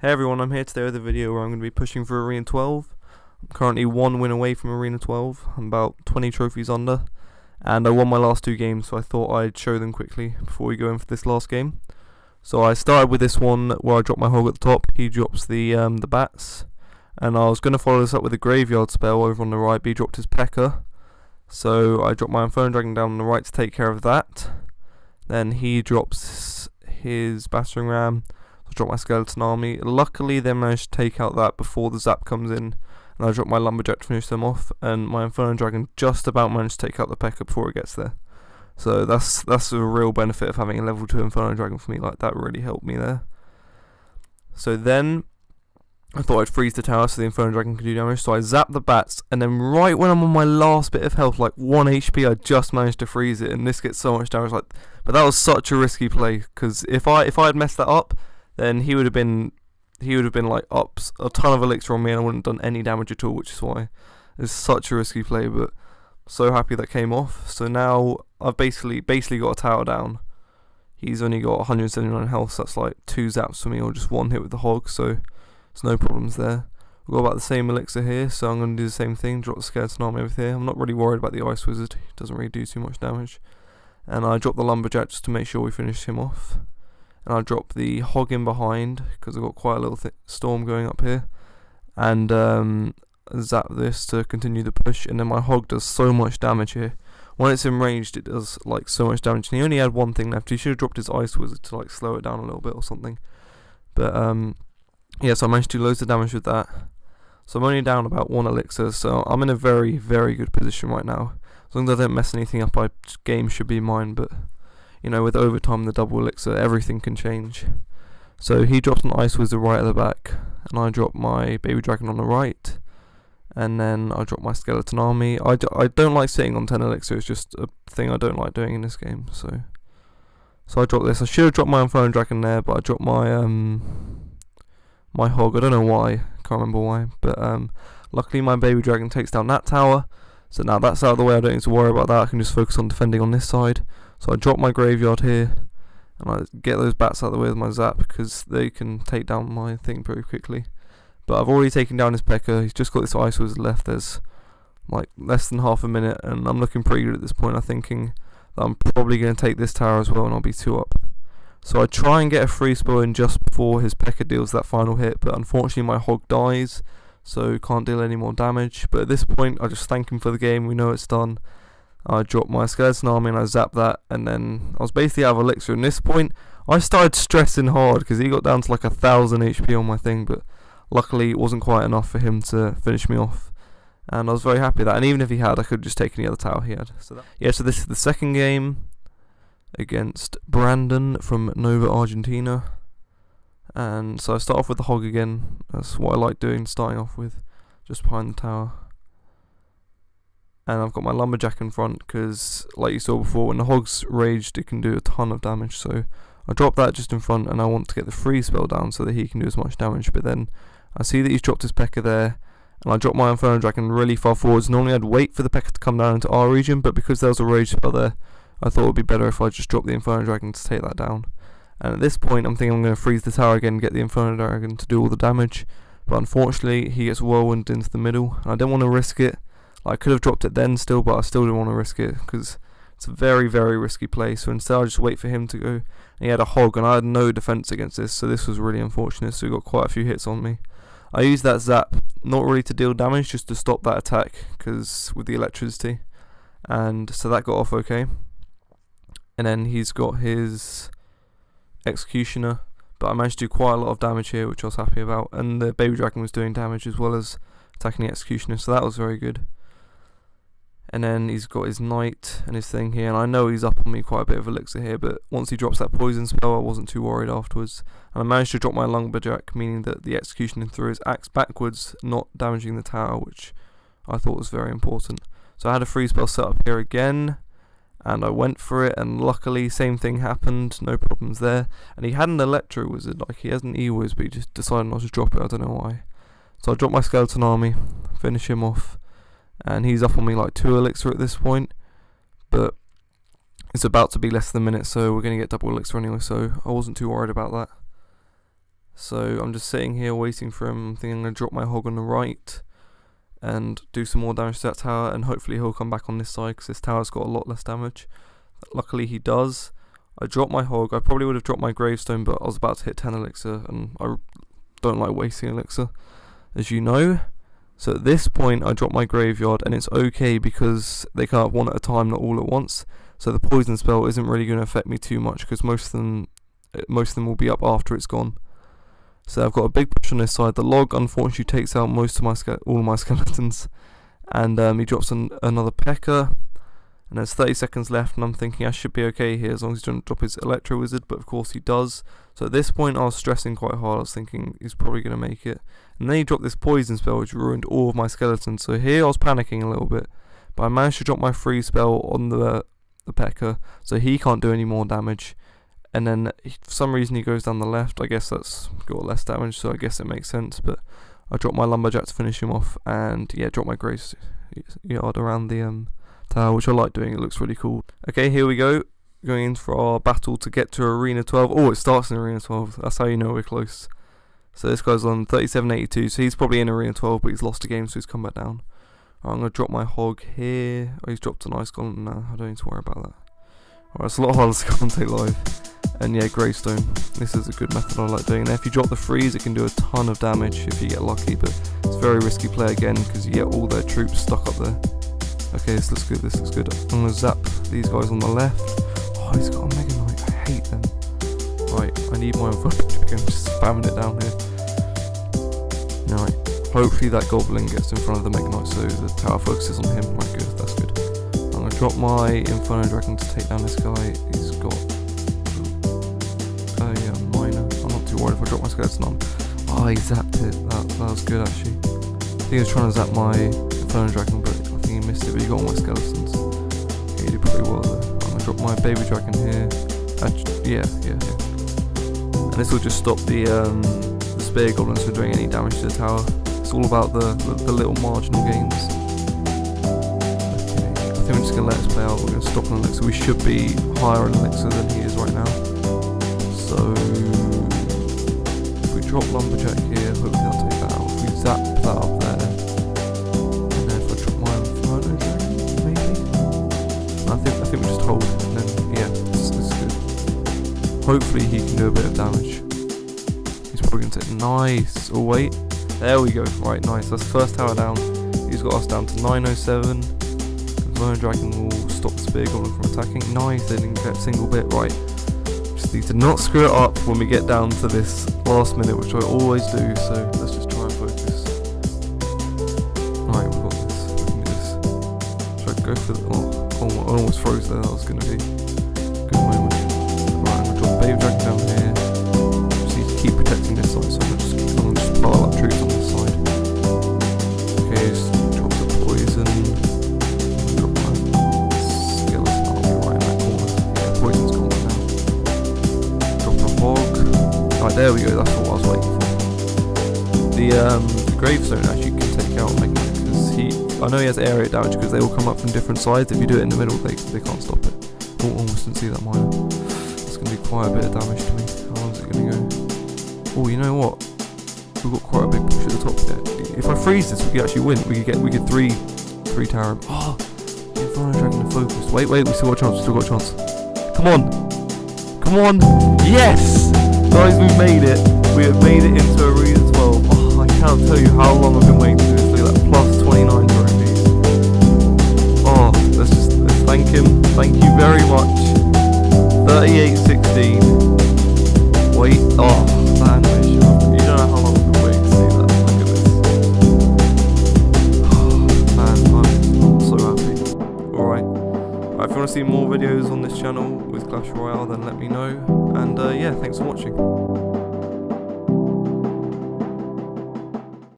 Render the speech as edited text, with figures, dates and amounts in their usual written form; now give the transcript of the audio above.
Hey everyone, I'm here today with a video where I'm going to be pushing for Arena 12. I'm currently 1 win away from Arena 12. I'm about 20 trophies under, and I won my last 2 games, so I thought I'd show them quickly before we go in for this last game. So I started with this one where I dropped my hog at the top, he drops the bats, and I was going to follow this up with a graveyard spell over on the right, but he dropped his P.E.K.K.A. So I dropped my Inferno Dragon down on the right to take care of that. Then he drops his Battering Ram. I dropped my Skeleton Army. Luckily they managed to take out that before the zap comes in, and I dropped my Lumberjack to finish them off, and my Inferno Dragon just about managed to take out the P.E.K.K.A. before it gets there. So that's a real benefit of having a level 2 Inferno Dragon for me. Like, that really helped me there. So then I thought I'd freeze the tower so the Inferno Dragon could do damage, so I zapped the bats, and then right when I'm on my last bit of health, like 1 HP, I just managed to freeze it, and this gets so much damage. But that was such a risky play, because if I had messed that up, then he would have been like up a ton of elixir on me, and I wouldn't have done any damage at all, which is why it's such a risky play. But so happy that came off. So now I've basically got a tower down. He's only got 179 health, so that's like 2 zaps for me, or just 1 hit with the hog, so there's no problems there. We've got about the same elixir here, so I'm going to do the same thing, drop the Skeleton Army over here. I'm not really worried about the Ice Wizard, he doesn't really do too much damage. And I drop the Lumberjack just to make sure we finish him off. And I drop the hog in behind, because I've got quite a little storm going up here. And zap this to continue the push, and then my hog does so much damage here. When it's enraged, it does like so much damage, and he only had one thing left. He should have dropped his Ice Wizard to like slow it down a little bit or something. But yeah, so I managed to do loads of damage with that. So I'm only down about 1 elixir, so I'm in a very, very good position right now. As long as I don't mess anything up, my game should be mine, but you know, with overtime, the double elixir, everything can change. So he drops an Ice Wizard right at the back, and I drop my Baby Dragon on the right, and then I drop my Skeleton Army. I don't like sitting on 10 elixir, it's just a thing I don't like doing in this game, so I dropped this. I should have dropped my Inferno Dragon there, but I dropped my my hog. I don't know why, can't remember why, but luckily my Baby Dragon takes down that tower, so now that's out of the way. I don't need to worry about that, I can just focus on defending on this side. So I drop my graveyard here, and I get those bats out of the way with my zap, because they can take down my thing pretty quickly. But I've already taken down his P.E.K.K.A. He's just got this Ice Wizard left. There's like less than half a minute, and I'm looking pretty good at this point. I'm thinking that I'm probably going to take this tower as well, and I'll be 2 up. So I try and get a free spell in just before his P.E.K.K.A. deals that final hit, but unfortunately my hog dies, so can't deal any more damage. But at this point, I just thank him for the game. We know it's done. I dropped my Skeleton Army and I zapped that, and then I was basically out of elixir. At this point, I started stressing hard because he got down to like 1000 HP on my thing, but luckily it wasn't quite enough for him to finish me off. And I was very happy with that, and even if he had, I could have just taken the other tower he had. So this is the second game against Brandon from Nova, Argentina. And so I start off with the hog again. That's what I like doing, starting off with, just behind the tower. And I've got my Lumberjack in front, because like you saw before, when the hog's raged it can do a ton of damage, so I drop that just in front, and I want to get the free spell down so that he can do as much damage. But then I see that he's dropped his P.E.K.K.A. there, and I drop my Inferno Dragon really far forwards. Normally I'd wait for the P.E.K.K.A. to come down into our region, but because there was a rage spell there, I thought it would be better if I just dropped the Inferno Dragon to take that down. And at this point I'm thinking I'm going to freeze the tower again and get the Inferno Dragon to do all the damage, but unfortunately he gets whirlwind into the middle, and I didn't want to risk it. I could have dropped it then still, but I still didn't want to risk it, because it's a very, very risky play. So instead I just wait for him to go, and he had a hog, and I had no defense against this, so this was really unfortunate. So he got quite a few hits on me. I used that zap, not really to deal damage, just to stop that attack, because with the electricity, and so that got off okay. And then he's got his Executioner, but I managed to do quite a lot of damage here, which I was happy about, and the Baby Dragon was doing damage as well as attacking the Executioner, so that was very good. And then he's got his Knight and his thing here, and I know he's up on me quite a bit of elixir here, but once he drops that poison spell I wasn't too worried afterwards. And I managed to drop my Lumberjack, meaning that the Executioner threw his axe backwards, not damaging the tower, which I thought was very important. So I had a free spell set up here again, and I went for it, and luckily same thing happened, no problems there. And he had an Electro Wizard, like he has an E-Wiz, but he just decided not to drop it, I don't know why. So I dropped my Skeleton Army, finish him off, and he's up on me like 2 elixir at this point, but it's about to be less than a minute, so we're going to get double elixir anyway, so I wasn't too worried about that. So I'm just sitting here waiting for him. I'm thinking I'm going to drop my hog on the right and do some more damage to that tower, and hopefully he'll come back on this side because this tower's got a lot less damage. Luckily he does. I dropped my hog. I probably would have dropped my gravestone, but I was about to hit 10 elixir, and I don't like wasting elixir, as you know. So at this point I drop my graveyard, and it's okay because they come up one at a time, not all at once. So the poison spell isn't really going to affect me too much because most of them will be up after it's gone. So I've got a big push on this side. The log unfortunately takes out most of all of my skeletons, and he drops another P.E.K.K.A. And there's 30 seconds left, and I'm thinking I should be okay here as long as he doesn't drop his Electro Wizard, but of course he does. So at this point I was stressing quite hard. I was thinking he's probably going to make it. And then he dropped this poison spell which ruined all of my skeletons. So here I was panicking a little bit, but I managed to drop my free spell on the P.E.K.K.A. so he can't do any more damage. And then for some reason he goes down the left. I guess that's got less damage, so I guess it makes sense. But I dropped my lumberjack to finish him off, and yeah, drop my graveyard around the tower, which I like doing. It looks really cool. Okay, here we go, going in for our battle to get to Arena 12. Oh, it starts in Arena 12. That's how you know we're close. So this guy's on 3782, so he's probably in Arena 12, but he's lost a game, so he's come back down. I'm going to drop my hog here. Oh, he's dropped an ice golem. No, I don't need to worry about that. Alright, it's a lot harder to commentate live. And yeah, gravestone. This is a good method I like doing. And if you drop the freeze, it can do a ton of damage if you get lucky, but it's a very risky play again because you get all their troops stuck up there. Okay, this looks good, this looks good. I'm going to zap these guys on the left. Oh, he's got a Mega Knight. I hate them. Right, I need my own chicken. Just spamming it down here. Alright, hopefully that goblin gets in front of the Mega Knight so the tower focuses on him. Right, good, that's good. I'm going to drop my Inferno Dragon to take down this guy. He's got a miner. I'm not too worried if I drop my skeleton on. Oh, he zapped it. That was good actually. I think he was trying to zap my Inferno Dragon, but I think he missed it, but he got all my skeletons. Yeah, he did pretty well there. I'm going to drop my baby dragon here. Yeah. And this will just stop the spear goblins from doing any damage to the tower. It's all about the little marginal gains. Okay, I think we're just going to let us play out. We're going to stop on elixir. We should be higher in elixir than he is right now. So if we drop lumberjack here, hopefully I'll take that out. If we zap that up there, and then if I drop my Inferno Dragon, maybe? I think we just hold, and then yeah, this is good. Hopefully he can do a bit of damage. He's probably going to take nice. Oh wait, there we go. Right, nice. That's the first tower down. He's got us down to 907. Inferno Dragon will stop the spear goblin from attacking. Nice, they didn't get a single bit. Right. Need to not screw it up when we get down to this last minute, which I always do, so let's just try and focus. Alright, we've got this. We can do this. Should I go for the... Oh, I almost froze there. That was going to be a good moment. Right, I'm going to drop Baby Dragon down here. Just need to keep protecting this side, so I'm going to just pile up troops on this side. Okay, just drop the poison. Drop my skeleton. I'll be right in that corner. Yeah, poison's gone. Right, there we go, that's what I was waiting for. The gravestone actually can take out Mega Knight because I know he has area damage because they all come up from different sides. If you do it in the middle, they can't stop it. Oh, almost didn't see that miner. It's going to be quite a bit of damage to me. How long is it going to go? Oh, you know what? We've got quite a big push at the top there. If I freeze this, we could actually win. We could get three tower. Oh, the Inferno Dragon to focus. Wait, we still got a chance. Come on. Yes! Guys, we've made it. We have made it into Arena 12. Oh, I can't tell you how long I've been waiting to do this. Look at that, plus 29 trophies. Oh, let's thank him. Thank you very much. 38-16. Wait, oh, that animation. You don't know how long I've been waiting to see that. Look at this. Oh, man, I'm so happy. Alright. If you want to see more videos on this channel with Clash Royale, then let me know. And yeah, thanks for watching.